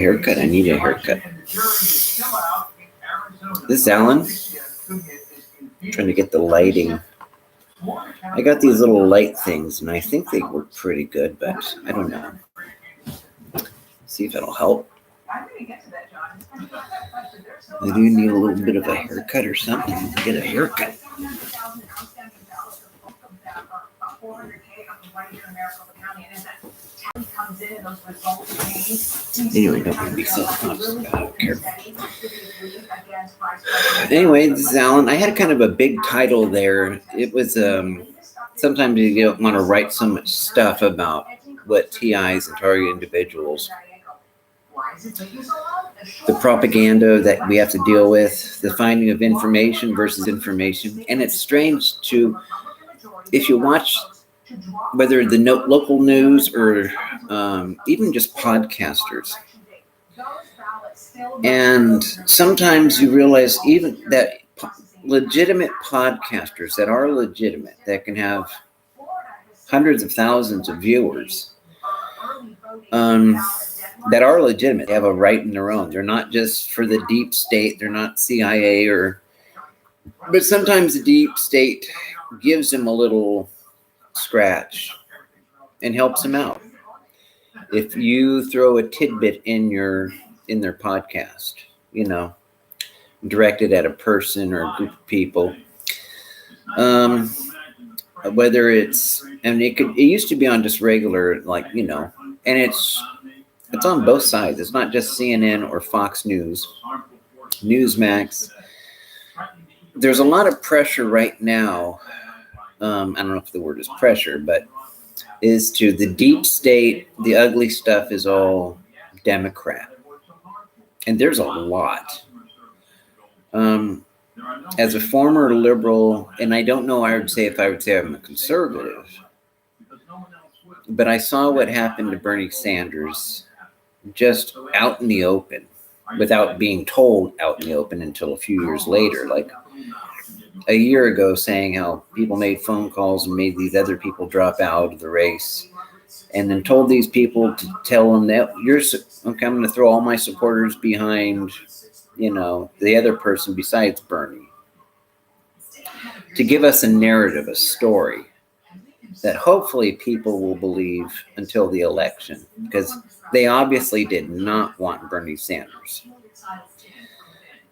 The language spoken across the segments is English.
haircut. I need a haircut. This is Alan. I'm trying to get the lighting. I got these little light things, and I think they work pretty good, but I don't know. See if it'll help. I do need a little bit of a haircut or something. Get a haircut. Anyway, don't want to be self-conscious about it. I don't care. Anyway, this is Alan. I had kind of a big title there. It was, sometimes you don't want to write so much stuff about what TIs and target individuals, the propaganda that we have to deal with, the finding of information versus information. And it's strange to, if you watch whether the local news or even just podcasters. And sometimes you realize even that legitimate podcasters that are legitimate, that can have hundreds of thousands of viewers, that are legitimate, they have a right in their own. They're not just for the deep state. They're not CIA but sometimes the deep state gives them a little scratch and helps them out. If you throw a tidbit in their podcast, directed at a person or a group of people, whether it's, and it used to be on just regular, and it's on both sides. It's not just CNN or Fox News, Newsmax. There's a lot of pressure right now. I don't know if the word is pressure, but is to the deep state. The ugly stuff is all Democrat. And there's a lot. As a former liberal, and I don't know, I would say I'm a conservative, but I saw what happened to Bernie Sanders just out in the open, without being told out in the open until a few years later, like a year ago, saying how people made phone calls and made these other people drop out of the race, and then told these people to tell them that I'm going to throw all my supporters behind, the other person besides Bernie, to give us a narrative, a story that hopefully people will believe until the election, because they obviously did not want Bernie Sanders.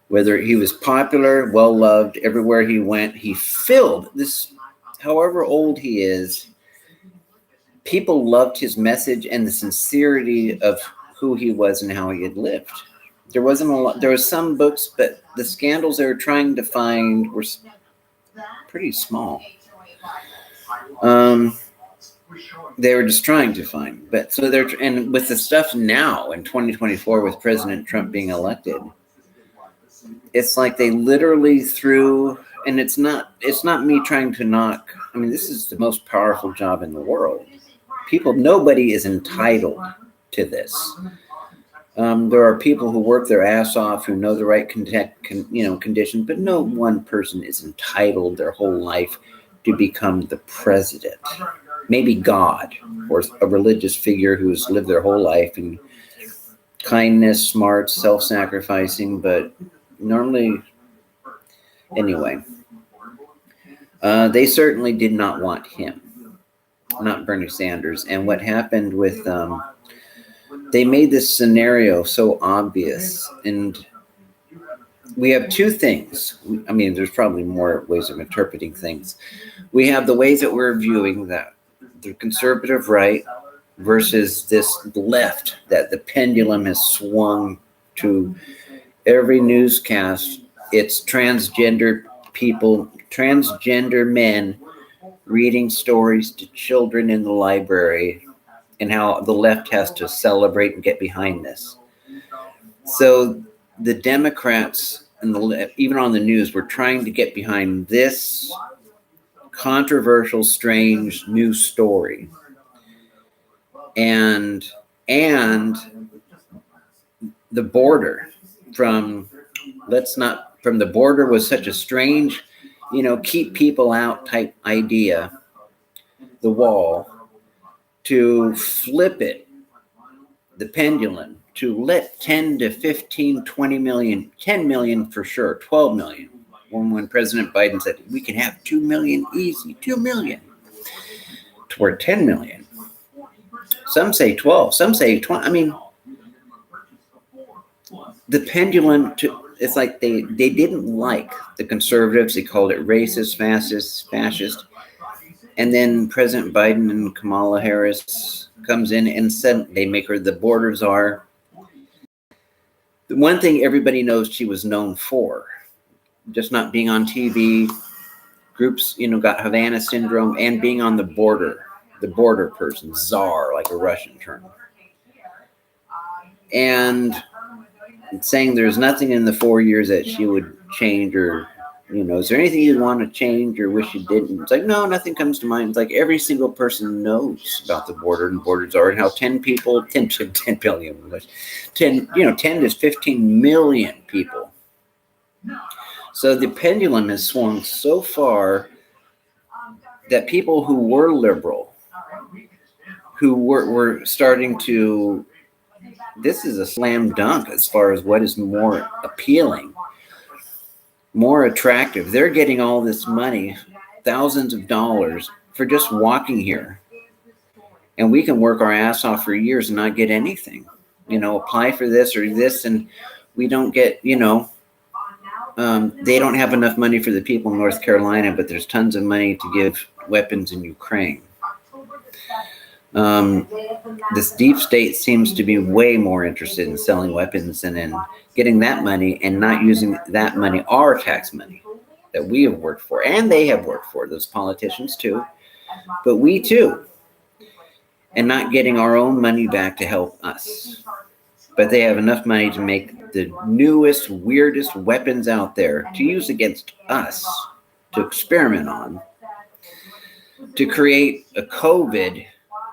Whether he was popular, well-loved, everywhere he went, he filled this, however old he is, people loved his message and the sincerity of who he was and how he had lived. There wasn't a lot, there was some books, but the scandals they were trying to find were pretty small. They were just trying to find, but so and with the stuff now in 2024 with President Trump being elected, it's like they literally threw, and it's not me trying to knock. I mean, this is the most powerful job in the world. Nobody is entitled to this. There are people who work their ass off, who know the right conditions, but no one person is entitled their whole life to become the president. Maybe God or a religious figure who's lived their whole life in kindness, smart, self-sacrificing, but normally, anyway, they certainly did not want him, not Bernie Sanders. And what happened with they made this scenario so obvious, and we have two things. I mean, there's probably more ways of interpreting things. We have the ways that we're viewing that the conservative right versus this left, that the pendulum has swung to. Every newscast, it's transgender people, transgender men reading stories to children in the library, and how the left has to celebrate and get behind this. So the Democrats and the left, even on the news, were trying to get behind this controversial, strange new story. And the border from the border was such a strange, keep people out type idea, the wall, to flip it, the pendulum, to let 10 to 15, 20 million, 10 million for sure, 12 million. When President Biden said, we can have 2 million easy, 2 million, toward 10 million. Some say 12, some say 20. I mean, the pendulum, it's like they didn't like the conservatives. They called it racist, fascist. And then President Biden and Kamala Harris comes in and said they make her the border czar. The one thing everybody knows she was known for, just not being on TV, groups, got Havana syndrome, and being on the border person, czar, like a Russian term. And saying there's nothing in the 4 years that she would change, or, is there anything you'd want to change or wish you didn't? It's like, no, nothing comes to mind. It's like every single person knows about the border and borders are, and how 10 billion, 10 to 15 million people. So the pendulum has swung so far that people who were liberal, who were starting to, this is a slam dunk as far as what is more appealing, more attractive. They're getting all this money, thousands of dollars, for just walking here. And we can work our ass off for years and not get anything. Apply for this or this, and we don't get, they don't have enough money for the people in North Carolina, but there's tons of money to give weapons in Ukraine. This deep state seems to be way more interested in selling weapons and in getting that money, and not using that money, our tax money that we have worked for, and they have worked for, those politicians too, but we too, and not getting our own money back to help us. But they have enough money to make the newest, weirdest weapons out there to use against us, to experiment on, to create a COVID,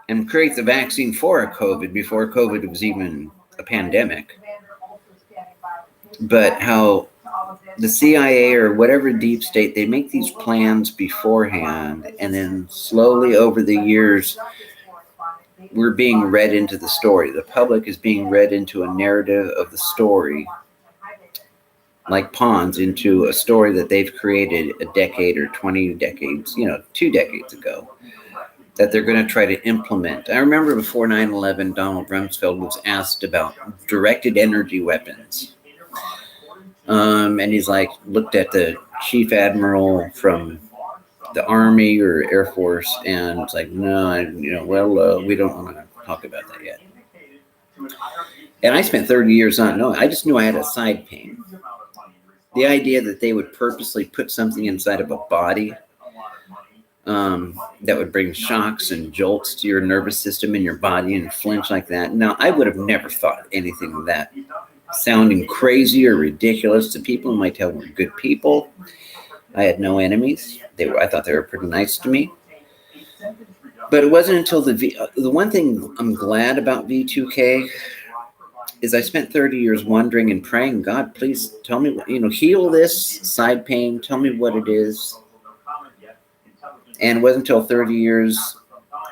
and create the vaccine for a COVID before COVID was even a pandemic. But how the CIA or whatever deep state, they make these plans beforehand, and then slowly over the years, we're being read into the story. The public is being read into a narrative of the story, like pawns into a story that they've created a decade or 20 decades, 2 decades ago, that they're going to try to implement. I remember before 9/11, Donald Rumsfeld was asked about directed energy weapons. And he's like, looked at the chief admiral from the Army or Air Force, and it's like, no, we don't want to talk about that yet. And I spent 30 years not knowing. I just knew I had a side pain. The idea that they would purposely put something inside of a body that would bring shocks and jolts to your nervous system in your body and flinch like that. Now, I would have never thought anything of that sounding crazy or ridiculous to people who might tell were good people. I had no enemies. I thought they were pretty nice to me. But it wasn't until the one thing I'm glad about V2K is I spent 30 years wondering and praying, God, please tell me, heal this side pain. Tell me what it is. And it wasn't until 30 years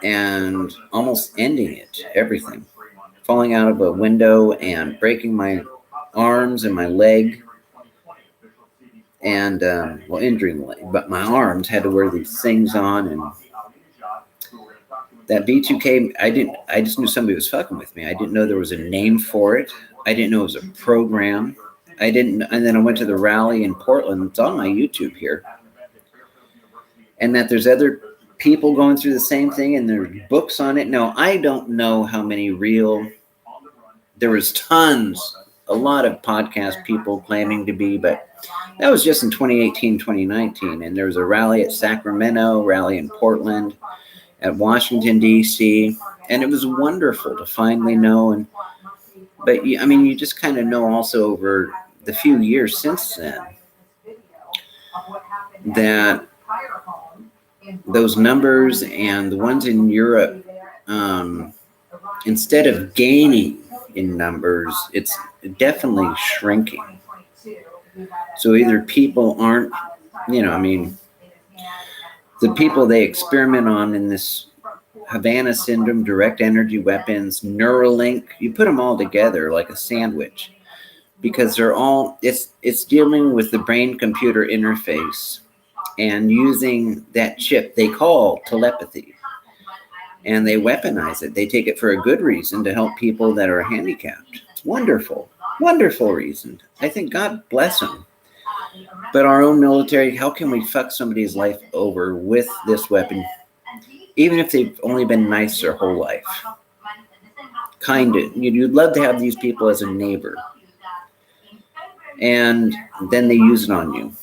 and almost ending it, everything. Falling out of a window and breaking my arms and my leg. And, injuring the leg. But my arms had to wear these things on. And that V2K, I just knew somebody was fucking with me. I didn't know there was a name for it. I didn't know it was a program. And then I went to the rally in Portland. It's on my YouTube here. And that there's other people going through the same thing, and there's books on it. Now, I don't know how many there was tons, a lot of podcast people claiming to be, but that was just in 2018, 2019. And there was a rally at Sacramento, rally in Portland, at Washington, D.C. And it was wonderful to finally know. But you just kind of know also over the few years since then that those numbers and the ones in Europe, instead of gaining in numbers, it's definitely shrinking. So either people aren't, the people they experiment on in this Havana syndrome, direct energy weapons, Neuralink. You put them all together like a sandwich because they're all, it's dealing with the brain-computer interface and using that chip they call telepathy. And they weaponize it. They take it for a good reason to help people that are handicapped. Wonderful, wonderful reason. I think God bless them. But our own military, how can we fuck somebody's life over with this weapon, even if they've only been nice their whole life? Kind of. You'd love to have these people as a neighbor. And then they use it on you.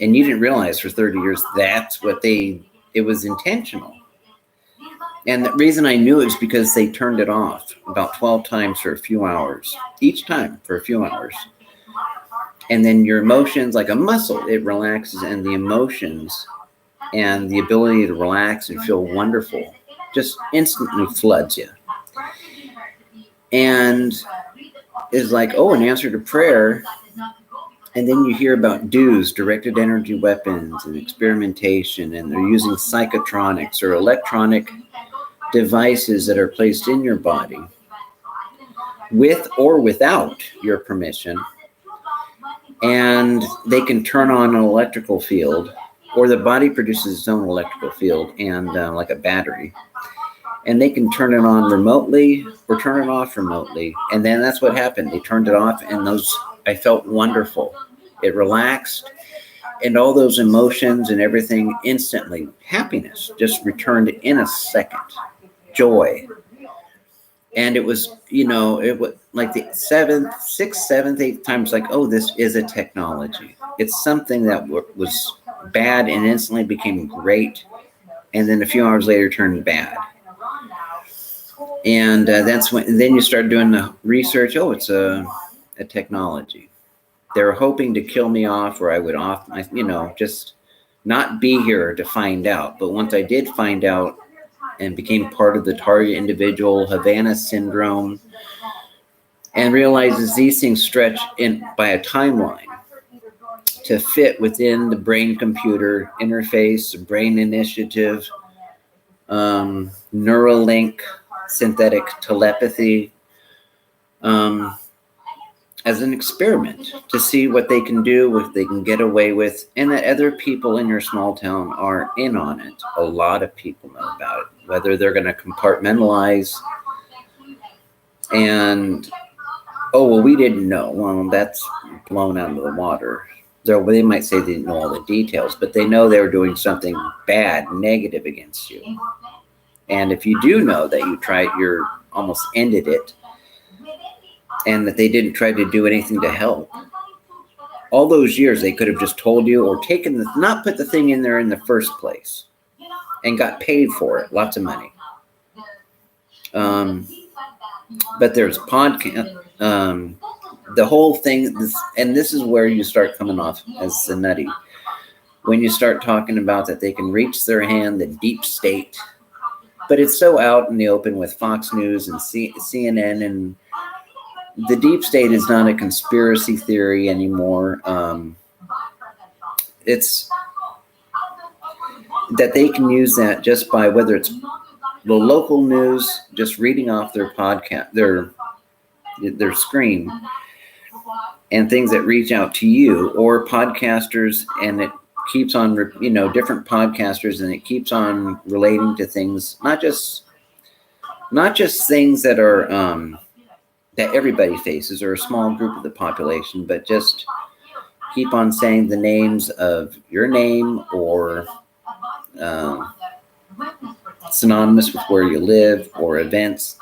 And you didn't realize for 30 years that's what it was intentional. And the reason I knew it was because they turned it off about 12 times for a few hours, each time for a few hours. And then your emotions, like a muscle, it relaxes, and the emotions and the ability to relax and feel wonderful just instantly floods you. And it's like, oh, an answer to prayer. And then you hear about DOs, directed energy weapons, and experimentation, and they're using psychotronics or electronic devices that are placed in your body with or without your permission. And they can turn on an electrical field, or the body produces its own electrical field, and like a battery. And they can turn it on remotely or turn it off remotely. And then that's what happened. They turned it off, and I felt wonderful. It relaxed, and all those emotions and everything instantly, happiness just returned in a second. Joy. And it was, it was like the sixth, seventh, eighth times, like, oh, this is a technology. It's something that was bad and instantly became great, and then a few hours later turned bad. And that's when, and then you start doing the research. Oh, it's a technology. They're hoping to kill me off, or I would just not be here to find out. But once I did find out and became part of the Targ individual, Havana syndrome, and realizes these things stretch in by a timeline to fit within the brain-computer interface, brain initiative, Neuralink, synthetic telepathy, as an experiment to see what they can do, what they can get away with, and that other people in your small town are in on it. A lot of people know about it, whether they're going to compartmentalize and, oh, well, we didn't know. Well, that's blown out of the water. They might say they didn't know all the details, but they know they were doing something bad, negative against you. And if you do know that you're almost ended it, and that they didn't try to do anything to help, all those years they could have just told you, or not put the thing in there in the first place, and got paid for it, lots of money. But there's podcast, the whole thing, and this is where you start coming off as the nutty. When you start talking about that they can reach their hand, the deep state, but it's so out in the open with Fox News and CNN, and the deep state is not a conspiracy theory anymore. It's that they can use that just by, whether it's the local news, just reading off their podcast, their screen, and things that reach out to you, or podcasters, and it keeps on, different podcasters, and it keeps on relating to things, not just things that are that everybody faces, or a small group of the population, but just keep on saying the names of your name, or synonymous with where you live, or events.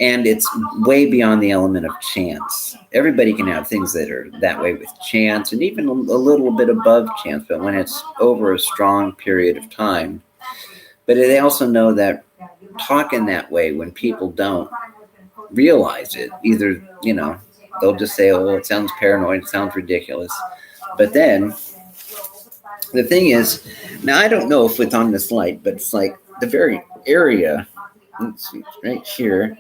And it's way beyond the element of chance. Everybody can have things that are that way with chance, and even a little bit above chance, but when it's over a strong period of time. But they also know that talking that way, when people don't realize it, either, they'll just say, oh, it sounds paranoid, it sounds ridiculous. But then the thing is, now I don't know if it's on this light, but it's like the very area, let's see, right here.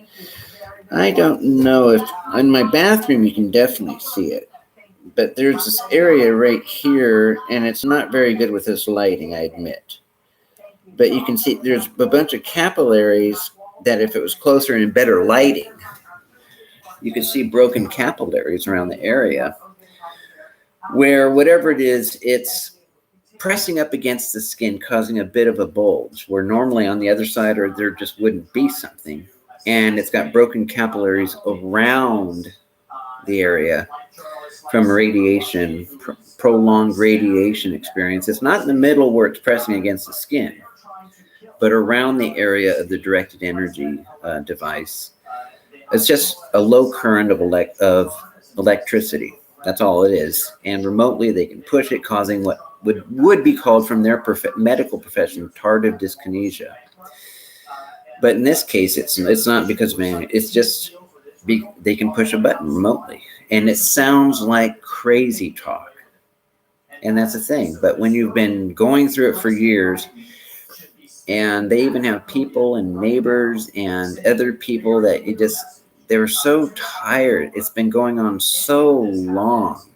I don't know if in my bathroom you can definitely see it, but there's this area right here, and it's not very good with this lighting, I admit. But you can see there's a bunch of capillaries that if it was closer and better lighting, you could see broken capillaries around the area where whatever it is, it's pressing up against the skin, causing a bit of a bulge, where normally on the other side or there just wouldn't be something. And it's got broken capillaries around the area from radiation, prolonged radiation experience. It's not in the middle where it's pressing against the skin, but around the area of the directed energy device. It's just a low current of electricity. That's all it is. And remotely they can push it, causing what would be called from their medical profession tardive dyskinesia. But in this case, it's not because of anything. It's just they can push a button remotely. And it sounds like crazy talk. And that's the thing. But when you've been going through it for years, and they even have people and neighbors and other people that they were so tired. It's been going on so long.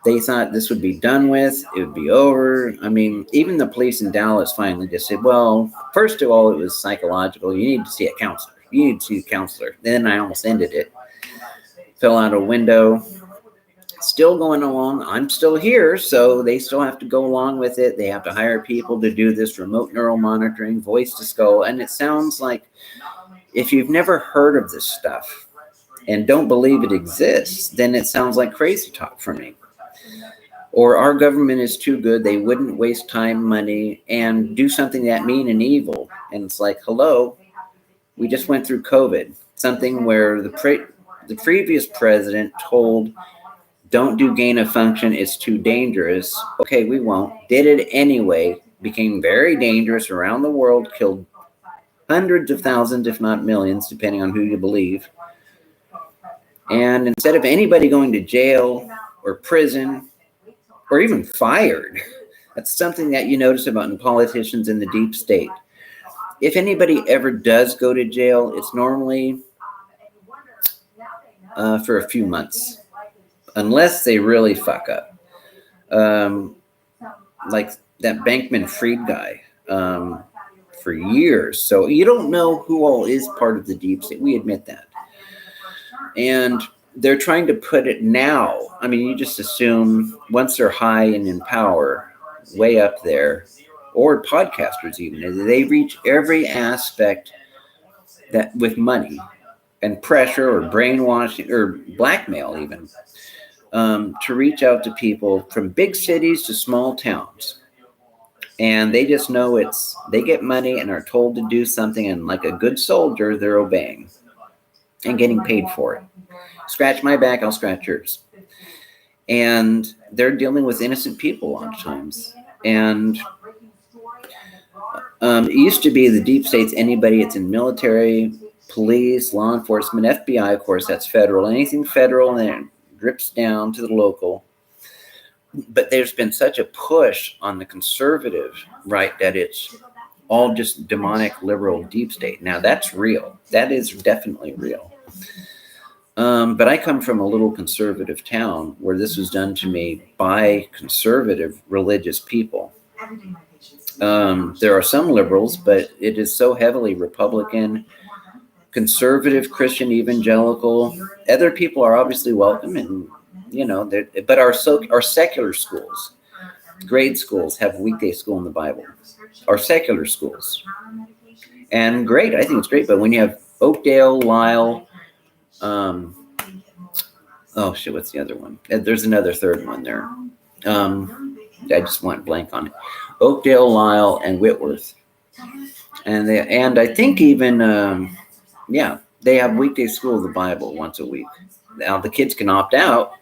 They thought this would be done with. It would be over. I mean, even the police in Dallas finally just said, well, first of all, it was psychological. You need to see a counselor. You need to see a counselor. Then I almost ended it. Fell out a window. Still going along. I'm still here, so they still have to go along with it. They have to hire people to do this remote neural monitoring, voice to skull. And it sounds like, if you've never heard of this stuff and don't believe it exists, then it sounds like crazy talk for me. Or our government is too good. They wouldn't waste time, money, and do something that mean and evil. And it's like, hello, we just went through COVID, something where the previous president told, don't do gain of function, it's too dangerous. Okay, we won't. Did it anyway, became very dangerous around the world, killed hundreds of thousands, if not millions, depending on who you believe. And instead of anybody going to jail or prison or even fired, that's something that you notice about in politicians in the deep state. If anybody ever does go to jail, it's normally for a few months, unless they really fuck up. Like that Bankman-Fried guy. For years. So you don't know who all is part of the deep state. We admit that. And they're trying to put it now. I mean, you just assume once they're high and in power, way up there, or podcasters even, they reach every aspect that with money and pressure or brainwashing or blackmail even, to reach out to people from big cities to small towns. And they just know they get money and are told to do something, and like a good soldier, they're obeying and getting paid for it. Scratch my back, I'll scratch yours. And they're dealing with innocent people a lot of times. And it used to be the deep state's anybody. It's in military, police, law enforcement, FBI, of course, that's federal. Anything federal, and then it drips down to the local. But there's been such a push on the conservative right that it's all just demonic, liberal, deep state. Now, that's real. That is definitely real. But I come from a little conservative town where this was done to me by conservative religious people. There are some liberals, but it is so heavily Republican, conservative, Christian, evangelical. Other people are obviously welcome, and but our secular schools, grade schools, have weekday school in the Bible. Our secular schools, and great, I think it's great. But when you have Oakdale, Lyle, what's the other one? There's another third one there. I just went blank on it. Oakdale, Lyle, and Whitworth, and I think even they have weekday school of the Bible once a week. Now the kids can opt out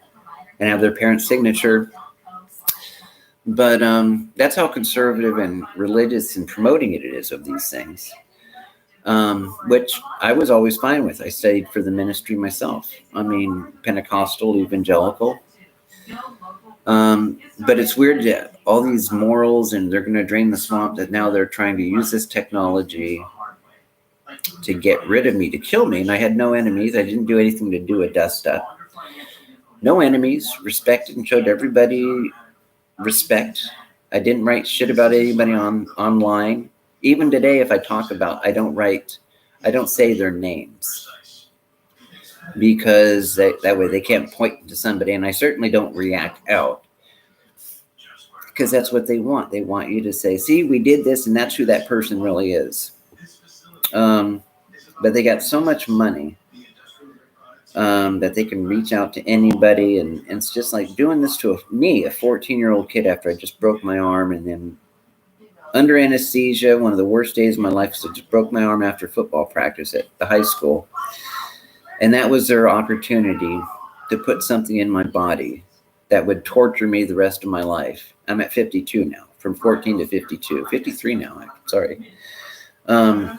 and have their parents' signature. But that's how conservative and religious and promoting it is of these things, which I was always fine with. I studied for the ministry myself. I mean, Pentecostal, evangelical. But it's weird that all these morals and they're going to drain the swamp, that now they're trying to use this technology to get rid of me, to kill me. And I had no enemies. I didn't do anything to do a dust up. No enemies, respected and showed everybody respect. I didn't write shit about anybody online. Even today, if I talk about, I don't say their names, because that way they can't point to somebody, and I certainly don't react out, because that's what they want. They want you to say, see, we did this, and that's who that person really is. But they got so much money that they can reach out to anybody, and it's just like doing this to me, a 14-year-old kid, after I just broke my arm, and then under anesthesia, one of the worst days of my life, so I just broke my arm after football practice at the high school. And that was their opportunity to put something in my body that would torture me the rest of my life. I'm at 52 now, from 14 to 52, 53 now, sorry. And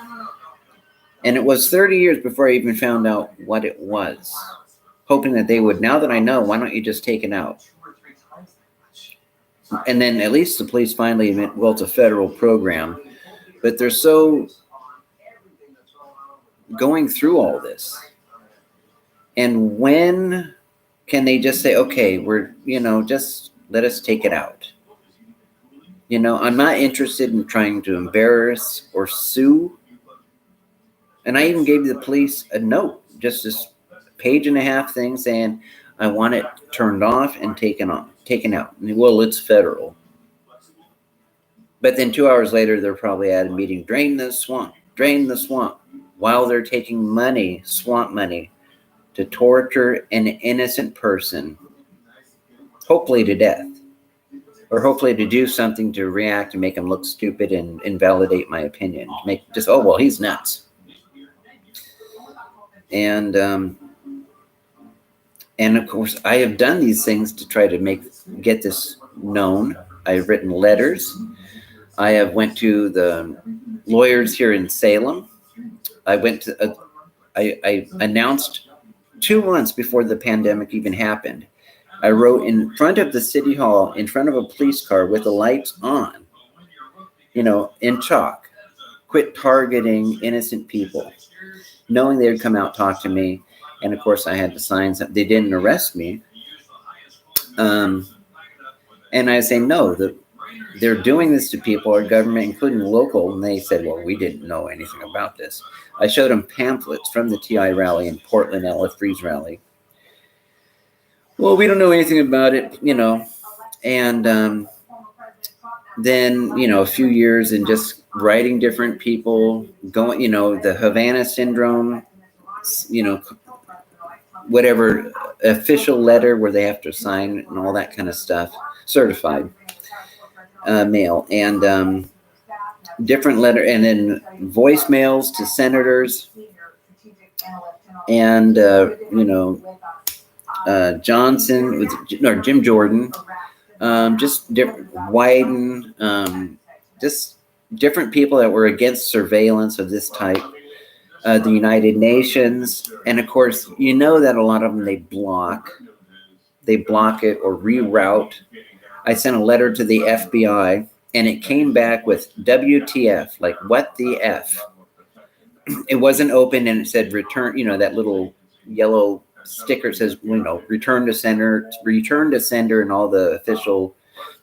it was 30 years before I even found out what it was, hoping that they would, now that I know, why don't you just take it out? And then at least the police finally admit, well, it's a federal program, but they're so going through all this. And when can they just say, okay, we're, just let us take it out? I'm not interested in trying to embarrass or sue. And I even gave the police a note, just this 1.5 page thing saying, I want it turned off and taken out. And, well, it's federal. But then 2 hours later, they're probably at a meeting, drain the swamp, while they're taking money, swamp money, to torture an innocent person, hopefully to death, or hopefully to do something to react and make them look stupid and invalidate my opinion. Make just, oh, well, he's nuts. And of course, I have done these things to try to get this known. I've written letters. I have went to the lawyers here in Salem. I announced 2 months before the pandemic even happened. I wrote in front of the city hall, in front of a police car with the lights on, in chalk, quit targeting innocent people, knowing they would come out, talk to me. And of course, I had to sign something. They didn't arrest me. And I say, no, they're doing this to people, our government, including local. And they said, well, we didn't know anything about this. I showed them pamphlets from the TI rally in Portland, LF3's rally. Well, we don't know anything about it, And then, a few years in just writing different people, going, the Havana syndrome, whatever official letter where they have to sign and all that kind of stuff, certified mail, and different letter, and then voicemails to senators, and Johnson, Jim Jordan, just different Wyden, just different people that were against surveillance of this type. The United Nations, and of course, that a lot of them they block it or reroute. I sent a letter to the FBI, and it came back with WTF, like what the F. It wasn't open, and it said return. That little yellow sticker says, return to sender, and all the official.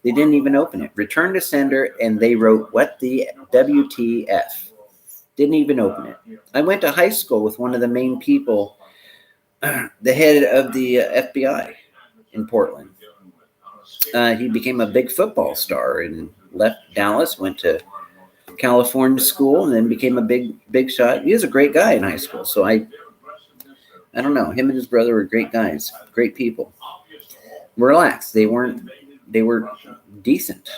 They didn't even open it. Return to sender, and they wrote what the WTF. Didn't even open it. I went to high school with one of the main people, the head of the FBI in Portland. He became a big football star and left Dallas, went to California school, and then became a big shot. He was a great guy in high school. So I don't know. Him and his brother were great guys, great people. Relaxed. They were decent.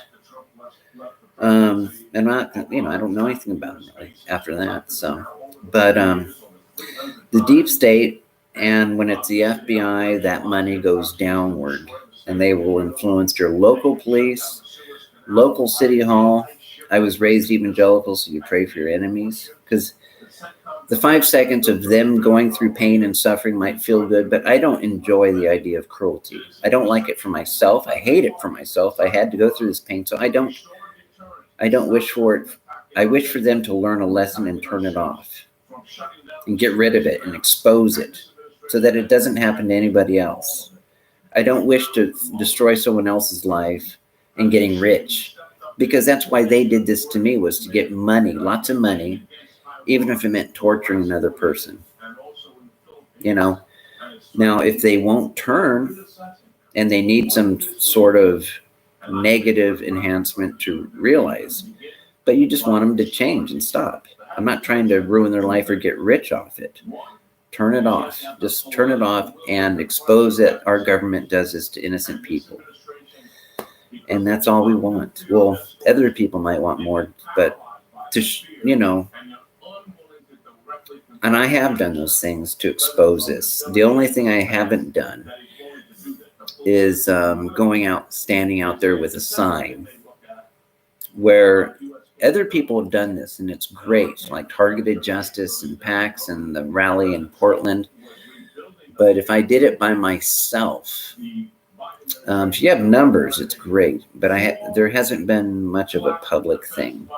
And not, I don't know anything about them really after that. So, but the deep state, and when it's the FBI, that money goes downward, and they will influence your local police, local city hall. I was raised evangelical, so you pray for your enemies, because the 5 seconds of them going through pain and suffering might feel good, but I don't enjoy the idea of cruelty. I don't like it for myself. I hate it for myself. I had to go through this pain, so I don't wish for it. I wish for them to learn a lesson and turn it off and get rid of it and expose it so that it doesn't happen to anybody else. I don't wish to destroy someone else's life and getting rich because that's why they did this to me, was to get money, lots of money, even if it meant torturing another person. Now, if they won't turn and they need some sort of negative enhancement to realize, but you just want them to change and stop. I'm not trying to ruin their life or get rich off it. Turn it off. Just turn it off and expose that our government does this to innocent people. And that's all we want. Well, other people might want more, but and I have done those things to expose this. The only thing I haven't done is standing out there with a sign, where other people have done this, and it's great, like Targeted Justice and PAX and the rally in Portland. But if I did it by myself, if you have numbers, it's great. But there hasn't been much of a public thing.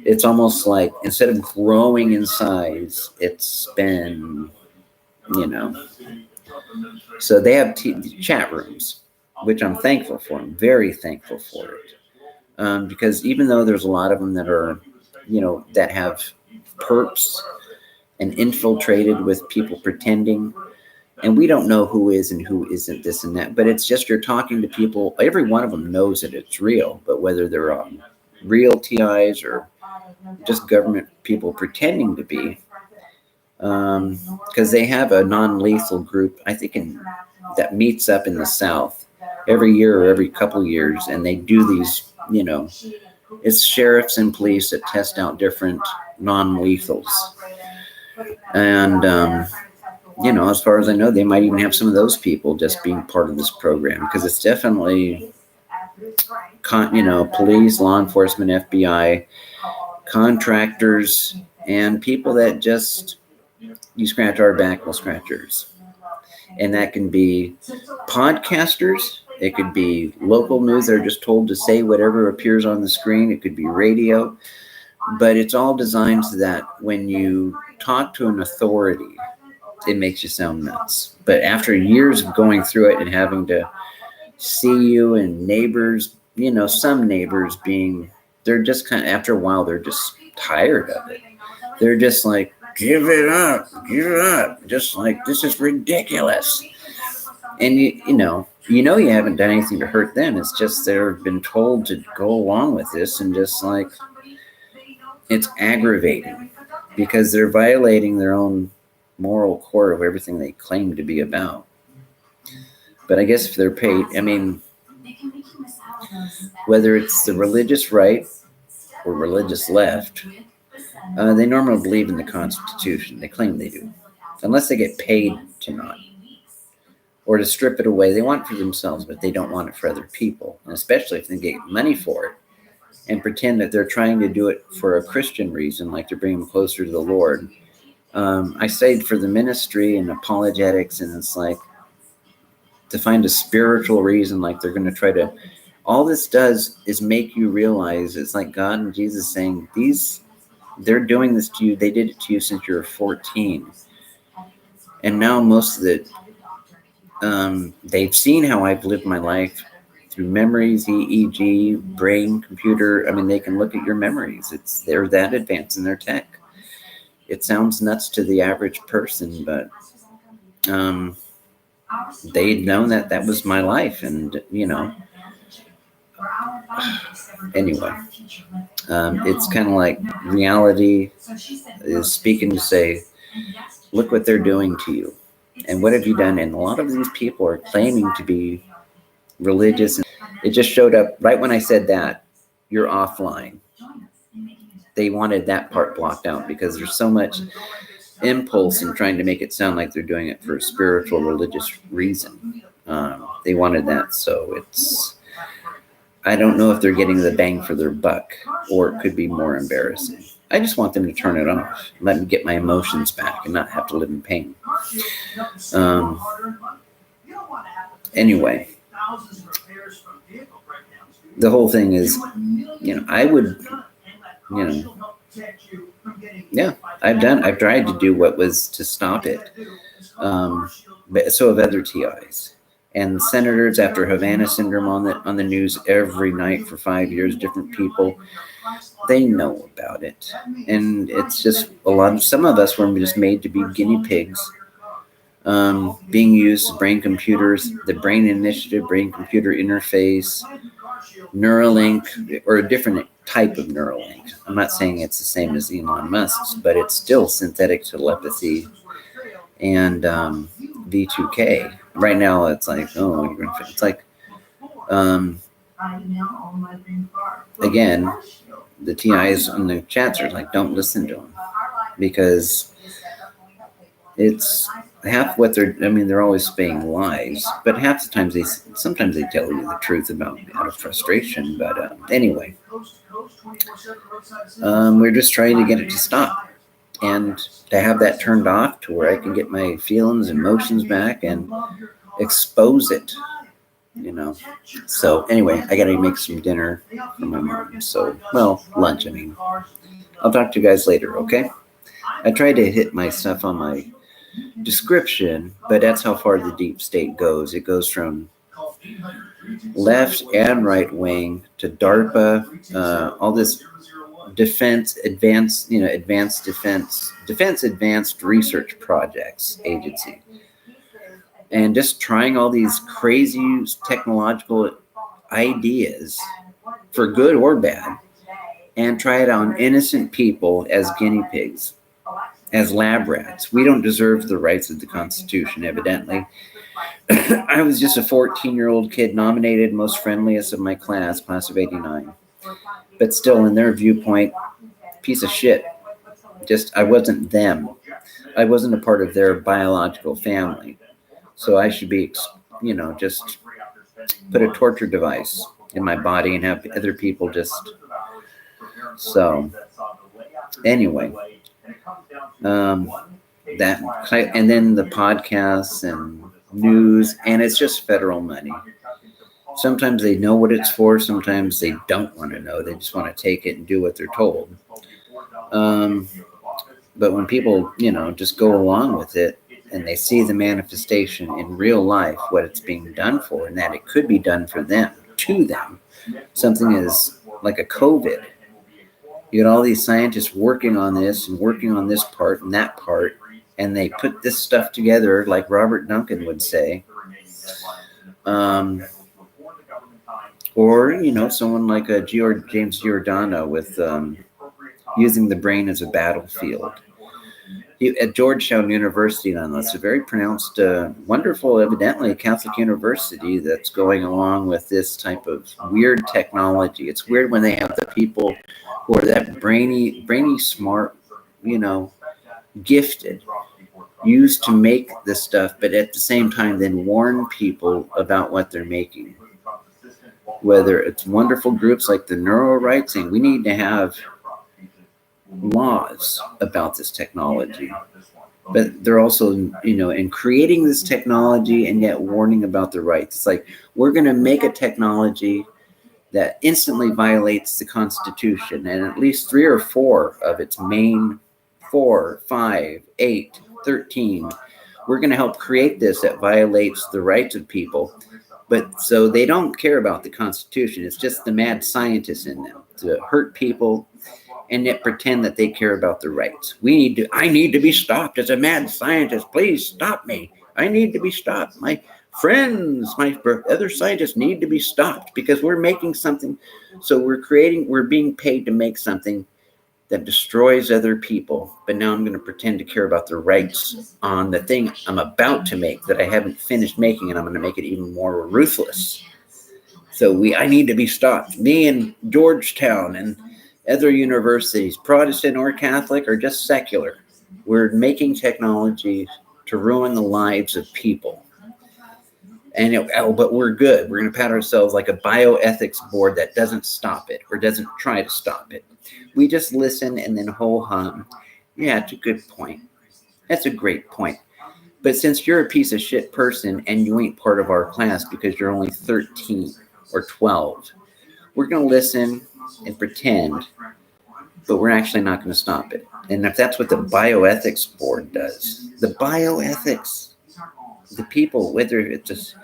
It's almost like instead of growing in size, it's been, So they have chat rooms, which I'm thankful for. I'm very thankful for it. Because even though there's a lot of them that are, that have perps and infiltrated with people pretending, and we don't know who is and who isn't this and that, but it's just you're talking to people. Every one of them knows that it's real, but whether they're real TIs or just government people pretending to be, because they have a non-lethal group, I think, that meets up in the South every year or every couple of years, and they do these, it's sheriffs and police that test out different non-lethals. And, as far as I know, they might even have some of those people just being part of this program, because it's definitely, police, law enforcement, FBI, contractors, and people that just, you scratch our back, we'll scratch yours. And that can be podcasters. It could be local news. They're just told to say whatever appears on the screen. It could be radio. But it's all designed so that when you talk to an authority, it makes you sound nuts. But after years of going through it and having to see you and neighbors, some neighbors they're just kind of, after a while, they're just tired of it. They're just like, give it up. Just like, this is ridiculous. And you haven't done anything to hurt them. It's just they've been told to go along with this, and just like, it's aggravating because they're violating their own moral core of everything they claim to be about. But I guess if they're paid, whether it's the religious right or religious left, they normally believe in the Constitution. They claim they do, unless they get paid to not, or to strip it away. They want it for themselves, but they don't want it for other people, and especially if they get money for it and pretend that they're trying to do it for a Christian reason, like they're bringing them closer to the Lord. I studied for the ministry and apologetics, and it's like to find a spiritual reason, like they're going to try to, all this does is make you realize it's like God and Jesus saying, they're doing this to you. They did it to you since you were 14. And now most of it, they've seen how I've lived my life through memories, EEG, brain, computer. They can look at your memories. They're that advanced in their tech. It sounds nuts to the average person, but they'd known that was my life. And, anyway, it's kind of like reality is speaking to say, look what they're doing to you. And what have you done? And a lot of these people are claiming to be religious. It just showed up right when I said that, you're offline. They wanted that part blocked out because there's so much impulse in trying to make it sound like they're doing it for a spiritual, religious reason. They wanted that. So I don't know if they're getting the bang for their buck, or it could be more embarrassing. I just want them to turn it off, let me get my emotions back and not have to live in pain. Anyway, the whole thing is, I would, I've tried to do what was to stop it. But so have other TIs. And senators after Havana syndrome on the news every night for 5 years, different people, they know about it. And it's just some of us were just made to be guinea pigs, being used as brain computers, the Brain Initiative, brain computer interface, Neuralink, or a different type of Neuralink. I'm not saying it's the same as Elon Musk's, but it's still synthetic telepathy and V2K. Right now, it's like, it's like, again, the TIs on the chats are like, don't listen to them, because it's half what they're always saying lies, but half the times sometimes they tell you the truth out of frustration. But anyway, we're just trying to get it to stop and to have that turned off to where I can get my feelings and emotions back and expose it, So anyway, I got to make some dinner for my mom. So, lunch, I'll talk to you guys later, okay? I tried to hit my stuff on my description, but that's how far the deep state goes. It goes from left and right wing to DARPA, all this defense advanced research projects agency, and just trying all these crazy technological ideas for good or bad, and try it on innocent people as guinea pigs, as lab rats. We don't deserve the rights of the Constitution, evidently. I was just a 14-year-old kid nominated most friendliest of my class of 89. But still, in their viewpoint, piece of shit. I wasn't them. I wasn't a part of their biological family. So I should be, just put a torture device in my body and have other people So, anyway. And then the podcasts and news, and it's just federal money. Sometimes they know what it's for, sometimes they don't want to know. They just want to take it and do what they're told. But when people, just go along with it, and they see the manifestation in real life, what it's being done for, and that it could be done for them, to them, something is like a COVID. You get all these scientists working on this and working on this part and that part, and they put this stuff together, like Robert Duncan would say. Or, someone like James Giordano with using the brain as a battlefield. At Georgetown University, nonetheless, a very pronounced, wonderful, evidently Catholic university that's going along with this type of weird technology. It's weird when they have the people who are that brainy, smart, gifted, used to make this stuff, but at the same time then warn people about what they're making. Whether it's wonderful groups like the Neuro Right saying we need to have laws about this technology, but they're also, in creating this technology and yet warning about the rights. It's like, we're going to make a technology that instantly violates the Constitution, and at least 3 or 4 of its main 4, 5, 8, 13, we're going to help create this that violates the rights of people. But so they don't care about the Constitution. It's just the mad scientists in them to hurt people and yet pretend that they care about the rights. I need to be stopped as a mad scientist. Please stop me. I need to be stopped. My friends, my other scientists need to be stopped because we're making something. So we're being paid to make something that destroys other people. But now I'm going to pretend to care about the rights on the thing I'm about to make that I haven't finished making, and I'm going to make it even more ruthless. So I need to be stopped. Me and Georgetown and other universities, Protestant or Catholic or just secular, we're making technology to ruin the lives of people. And but we're good. We're going to pat ourselves like a bioethics board that doesn't stop it or doesn't try to stop it. We just listen and then ho-hum. Yeah, it's a good point. That's a great point. But since you're a piece of shit person and you ain't part of our class because you're only 13 or 12, we're going to listen and pretend, but we're actually not going to stop it. And if that's what the bioethics board does, the bioethics the people, whether it's just,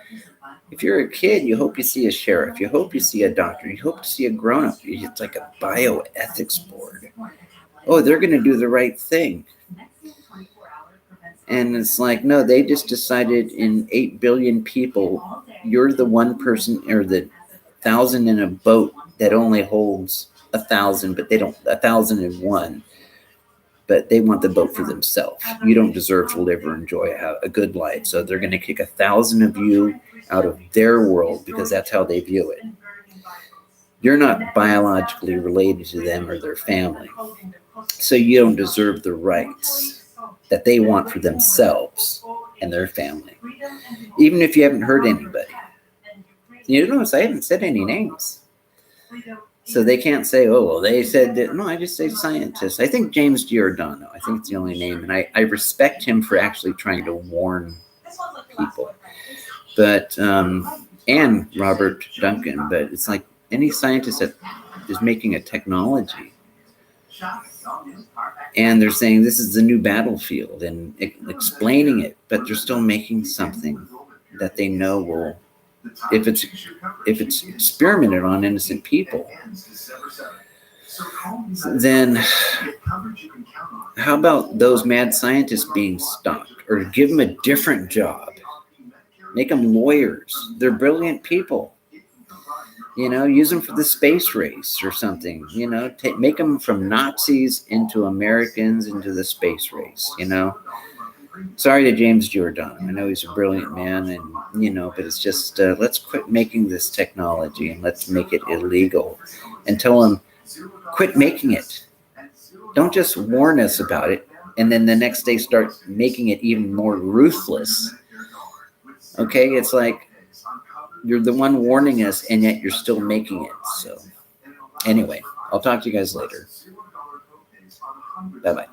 if you're a kid, you hope you see a sheriff, you hope you see a doctor, you hope to see a grown-up. It's like a bioethics board. Oh, they're going to do the right thing. And it's like, no, they just decided in 8 billion people, you're the one person or the 1,000 in a boat that only holds 1,000, but they don't, 1,001. But they want the boat for themselves. You don't deserve to live or enjoy a good life. So they're going to kick 1,000 of you out of their world because that's how they view it. You're not biologically related to them or their family. So you don't deserve the rights that they want for themselves and their family. Even if you haven't hurt anybody. You notice I haven't said any names. So they can't say, oh, well, they said that. No, I just say scientists. I think James Giordano. I think it's the only name. And I respect him for actually trying to warn people. But, and Robert Duncan. But it's like any scientist that is making a technology. And they're saying this is the new battlefield and explaining it. But they're still making something that they know will, if it's experimented on innocent people, then how about those mad scientists being stopped, or give them a different job, make them lawyers? They're brilliant people, use them for the space race or something, make them from Nazis into Americans into the space race, Sorry to James Giordano. I know he's a brilliant man, and but it's just let's quit making this technology and let's make it illegal, and tell him quit making it. Don't just warn us about it and then the next day start making it even more ruthless. Okay, it's like you're the one warning us and yet you're still making it. So anyway, I'll talk to you guys later. Bye-bye.